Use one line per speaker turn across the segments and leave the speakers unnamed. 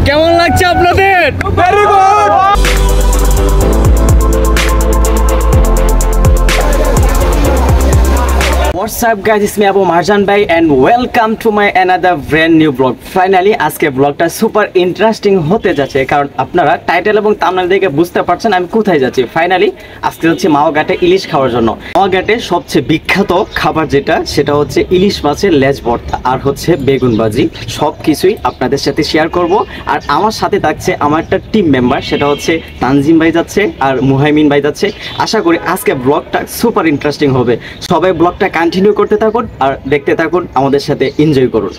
কেমন লাগছে আপনাদের? Very good. What's up guys, it's me Abu Marjan bhai and welcome to my another brand new vlog. Finally আজকে ব্লগটা super interesting হতে যাচ্ছে কারণ আপনারা টাইটেল এবং থাম্বনেল দেখে বুঝতে পারছেন আমি কোথায় যাচ্ছি। ফাইনালি আজকে হচ্ছে মাওঘাটে ইলিশ খাওয়ার জন্য। মাওঘাটে সবচেয়ে বিখ্যাত খাবার যেটা সেটা হচ্ছে ইলিশ মাছের লেজ ভর্তা আর হচ্ছে বেগুন ভাজি। সব কিছুই আপনাদের সাথে শেয়ার করব। আর আমার সাথে থাকছে আমার একটা টিম মেম্বার, সেটা হচ্ছে তানজিম ভাই যাচ্ছে আর মুহাইমিন ভাই যাচ্ছে। আশা করি আজকে ব্লগটা সুপার ইন্টারেস্টিং হবে। সবাই ব্লগটা কন্টিনিউ করতে থাকুন আর দেখতে থাকুন, আমাদের সাথে এনজয় করুন।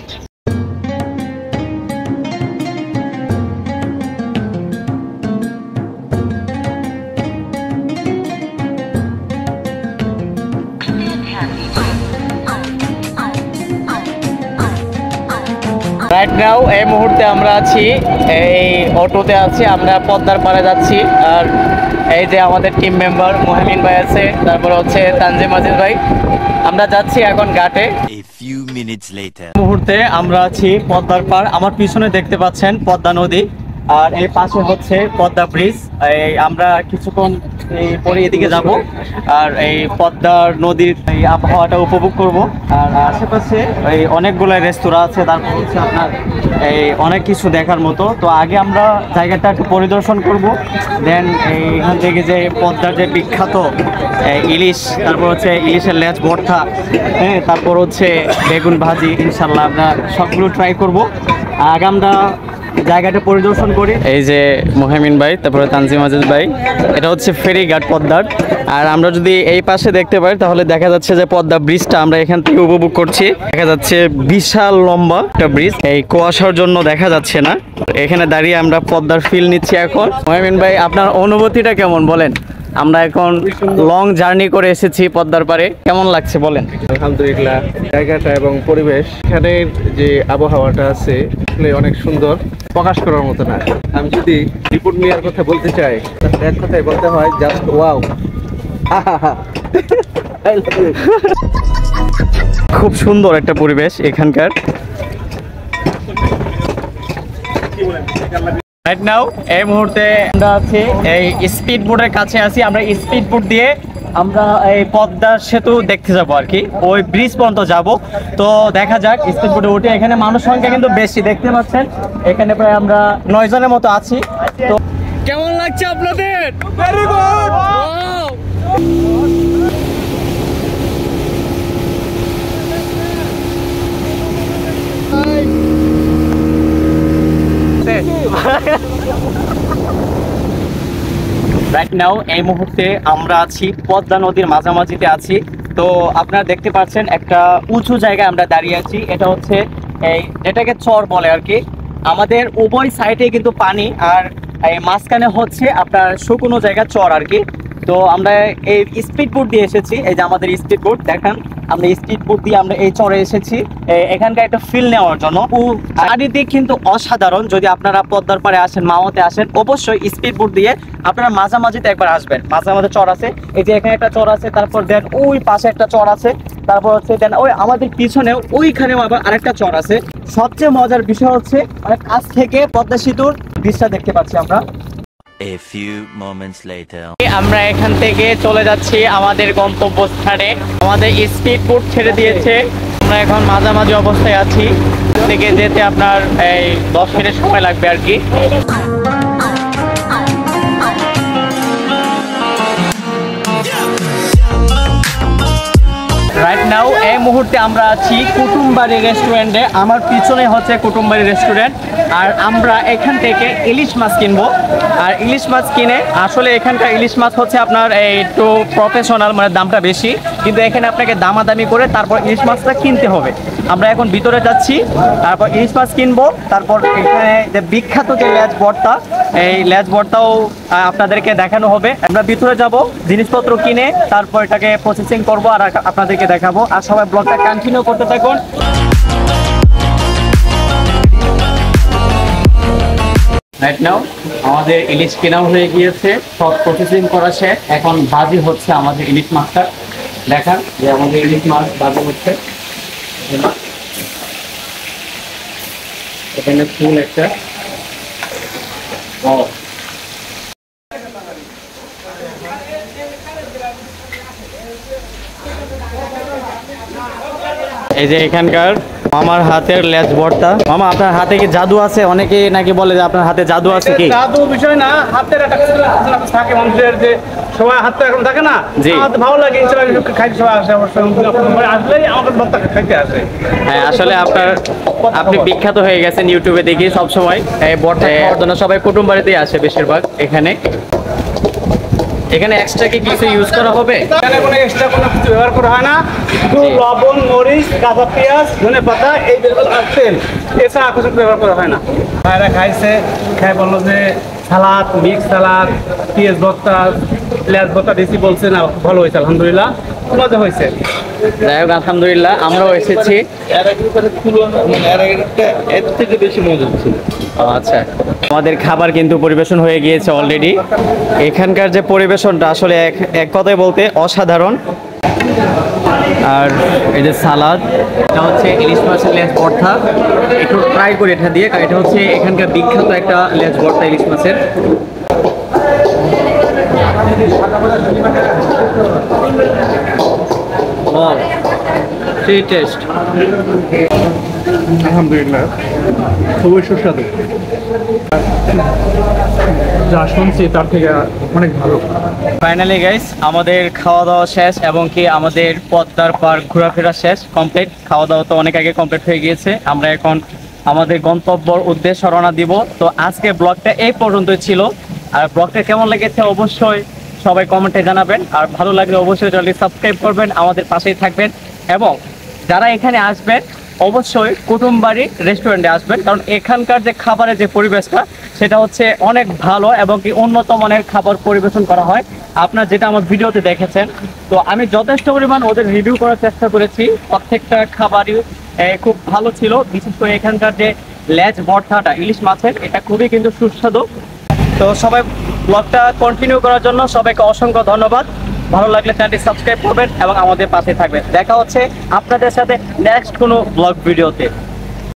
রাইট নাও এই মুহূর্তে আমরা আছি এই অটোতে আছি, আমরা পদ্মার পাড়ে যাচ্ছি। আর এই যে আমাদের টিম মেম্বার মুহাইমিন ভাই আছে, তারপর হচ্ছে তানজিম আজিজ ভাই। আমরা যাচ্ছি এখন ঘাটে। মুহূর্তে আমরা আছি পদ্মার পাড়। আমার পিছনে দেখতে পাচ্ছেন পদ্মা নদী আর এই পাশে হচ্ছে পদ্মা ব্রিজ। এই আমরা কিছুক্ষণ পরে এদিকে যাব আর এই পদ্মার নদীর এই আবহাওয়াটা উপভোগ করব। আর আশেপাশে এই অনেকগুলো রেস্তোরাঁ আছে, তারপর হচ্ছে আপনার এই অনেক কিছু দেখার মতো। তো আগে আমরা জায়গাটা একটু পরিদর্শন করব, দেন এইখান থেকে যে পদ্মার যে বিখ্যাত ইলিশ, তারপর হচ্ছে ইলিশের লেজ ভর্তা, হ্যাঁ, তারপর হচ্ছে বেগুন ভাজি, ইনশাল্লাহ আমরা সবগুলো ট্রাই করব। আগে আমরা জায়গাটা পরিদর্শন করি। এই যে মুহাইমিন ভাই, তারপরে তানজিম আজিজ ভাই, এটা হচ্ছে ফেরিঘাট পদ্মার। আর আমরা যদি এই পাশে দেখতে পাই তাহলে দেখা যাচ্ছে যে পদ্মা ব্রিজটা আমরা এখান থেকে উপভোগ করছি। দেখা যাচ্ছে বিশাল লম্বা একটা ব্রিজ, এই কুয়াশার জন্য দেখা যাচ্ছে না। এখানে দাঁড়িয়ে আমরা পদ্মার ফিল নিচ্ছি এখন। মুহাইমিন ভাই, আপনার অনুভূতিটা কেমন বলেন? আমরা এখন লং জার্নি করে এসেছি পদ্মার পাড়ে, কেমন লাগছে বলেন?
আলহামদুলিল্লাহ, জায়গাটা এবং পরিবেশ, এখানের যে আবহাওয়াটা আছে অনেক সুন্দর, প্রকাশ করার মতো না। আমি যদি রিপোর্ট নেওয়ার কথা বলতে চাই তাহলে এক কথায় বলতে হয় জাস্ট ওয়াও।
খুব সুন্দর একটা পরিবেশ এখানকার। রাইট নাও এই মুহূর্তে আমরা আছি এই স্পিড বোটের কাছে আছি। আমরা স্পিড বোট দিয়ে আমরা এই পদ্মা সেতু দেখতে যাবো আর কি, ওই ব্রিজ পর্যন্ত যাব। তো দেখা যাক স্পিড বোটে উঠে। এখানে মানুষ সংখ্যা কিন্তু বেশি, দেখতে পাচ্ছেন এখানে প্রায় আমরা 9 জনের মতো আছি। তো কেমন লাগছে আপনাদের? Very good. রাইট নাও এই মুহূর্তে আমরা আছি পদ্মা নদীর মাঝামাঝিতে আছি। তো আপনারা দেখতে পাচ্ছেন একটা উঁচু জায়গায় আমরা দাঁড়িয়ে আছি। এটা হচ্ছে এই এটাকে চর বলে আর কি। আমাদের উভয় সাইডে কিন্তু পানি আর এই মাঝখানে হচ্ছে আপনার শুকনো জায়গা, চর আর কি। তো আমরা এই স্পিড বোট দিয়ে এসেছি, এই যে আমাদের স্পিড বোট দেখেন, আমরা স্পিড বোট দিয়ে আমরা এই চরে এসেছি এখানকার একটা ফিল নেওয়ার জন্য। চারিদিক কিন্তু অসাধারণ। যদি আপনারা পদ্মার পাড়ে আসেন, মাওতে আসেন, অবশ্যই স্পিড বোট দিয়ে আপনারা মাঝামাঝিতে একবার আসবেন। মাঝামাঝি চর আছে, এই যে এখানে একটা চর আছে, তারপর দেন ওই পাশে একটা চর আছে, তারপর হচ্ছে দেন ওই আমাদের পিছনেও ওইখানেও আবার আরেকটা চর আছে। সবচেয়ে মজার বিষয় হচ্ছে অনেক কাছ থেকে পদ্মা সেতুর দৃশ্যটা দেখতে পাচ্ছি আমরা।
A few moments later.
আমরা এখান থেকে চলে যাচ্ছি আমাদের গন্তব্যস্থানে। আমাদের স্পিড বোট ছেড়ে দিয়েছে, আমরা এখন মাঝামাঝি অবস্থায় আছি। থেকে যেতে আপনার এই 10 মিনিট সময় লাগবে আর কি। রাইট নাও এই মুহূর্তে আমরা আছি কুটুমবাড়ি রেস্টুরেন্টে। আমার পিছনে হচ্ছে কুটুমবাড়ি রেস্টুরেন্ট। আর আমরা এখান থেকে ইলিশ মাছ কিনবো। আর ইলিশ মাছ কিনে, আসলে এখানকার ইলিশ মাছ হচ্ছে আপনার এই একটু প্রফেশনাল, মানে দামটা বেশি, কিন্তু এখানে আপনাকে দামাদামি করে তারপর ইলিশ মাছটা কিনতে হবে। আমরা এখন ভিতরে যাচ্ছি, তারপর ইলিশ মাছ কিনবো। তারপর এখানে যে বিখ্যাত যে লেজ ভর্তা, এই লেজ ভর্তাও আপনাদেরকে দেখানো হবে। আমরা ভিতরে যাব, জিনিসপত্র কিনে তারপর এটাকে প্রসেসিং করবো আর আপনাদেরকে দেখাবো। আর সবাই ব্লগটা কন্টিনিউ করতে থাকুন। রাইট নাও আমাদের ইলিশ কেনাও হয়ে গিয়েছে, সব প্রসেসিং করা শেষ। এখন ভাজি হচ্ছে আমাদের ইলিশ মাছটা। দেখান যে আমাদের ইলিশ মাছ ভাজি হচ্ছে। এখানে ফুল একটা এই যে এখানকার মামার হাতের লেজ ভর্তা। মামা, আপনার হাতে কি জাদু আছে? অনেকে নাকি বলে যে আপনার হাতে জাদু আছে। কি
জাদু বিষয় না, হাতের একটা থাকে মানুষের, যে সবাই হাতে এখন থাকে না,
জি।
আমার ভালো লাগে খাইতে সবাই আসে, আমার সঙ্গে আসলেই আমাকে ভর্তা খাইতে আসে।
হ্যাঁ, আসলে আপনি বিখ্যাত হয়ে গেছেন ইউটিউবে দেখি সব সময় এই ভর্তা খাওয়ার জন্য। সবাই কুটুম বাড়িতেই আসে বেশিরভাগ। এখানে এক্সট্রা কি কিছু ইউজ করা হবে?
এখানে কোনো এক্সট্রা কোনো কিছু ব্যবহার করা হয় না, শুধু লবণ, মরিচ, কাঁচা পেঁয়াজ, ধনে পাতা, এই তেল, এছাড়া কিছু ব্যবহার করা হয় না। ভাইরা খাইছে, খাই বললো যে সালাদ, মিক্স সালাদ, পেঁয়াজ ভর্তা, লেজ ভর্তা দিয়েছি, বলছে না ভালো হয়েছে, আলহামদুলিল্লাহ মজা হয়েছে।
যাই হোক, আলহামদুলিল্লাহ আমরাও এসেছি।
এর থেকে বেশি মজা হচ্ছে।
আচ্ছা, আমাদের খাবার কিন্তু পরিবেশন হয়ে গিয়েছে অলরেডি। এখানকার যে পরিবেশনটা আসলে এক কথায় বলতে অসাধারণ। আর এই যে সালাদ, এটা হচ্ছে ইলিশ মাছের লেজ ভর্তা। একটু ট্রাই করি এটা দিয়ে, কারণ এটা হচ্ছে এখানকার বিখ্যাত একটা লেজ ভর্তা ইলিশ মাছের। ওয়াও, সেই টেস্ট।
আলহামদুলিল্লাহ খুবই সুস্বাদু, যা শুনছি তার থেকে অনেক ভালো।
ফাইনালি গাইস, আমাদের খাওয়া দাওয়া শেষ এবং কি আমাদের পদ্মার পার্ক ঘোরাফেরা শেষ, কমপ্লিট। খাওয়া দাওয়া তো অনেক আগে কমপ্লিট হয়ে গিয়েছে। আমরা এখন আমাদের গন্তব্যর উদ্দেশ্যে রওনা দিব। তো আজকে ব্লগটা এই পর্যন্তই ছিল। আর ব্লগটা কেমন লেগেছে অবশ্যই সবাই কমেন্টে জানাবেন। আর ভালো লাগলে অবশ্যই চ্যানেলটি সাবস্ক্রাইব করবেন, আমাদের পাশেই থাকবেন। এবং যারা এখানে আসবেন অবশ্যই কুটুমবাড়ি রেস্টুরেন্টে আসবেন, কারণ এখানকার যে খাবারের যে পরিবেশটা সেটা হচ্ছে অনেক ভালো এবং কি উন্নত মানের খাবার পরিবেশন করা হয়। আপনার যেটা আমার ভিডিওতে দেখেছেন, তো আমি যথেষ্ট পরিমাণ ওদের রিভিউ করার চেষ্টা করেছি। প্রত্যেকটা খাবারই খুব ভালো ছিল। বিশেষ করে এখানকার যে লেজ ভর্তাটা ইলিশ মাছের, এটা খুবই কিন্তু সুস্বাদু। তো সবাই ব্লগটা কন্টিনিউ করার জন্য সবাইকে অসংখ্য ধন্যবাদ। ভালো লাগলে চ্যানেলটি সাবস্ক্রাইব করবেন এবং আমাদের পাশে থাকবেন। দেখা হচ্ছে আপনাদের সাথে নেক্সট কোনো ব্লগ ভিডিওতে।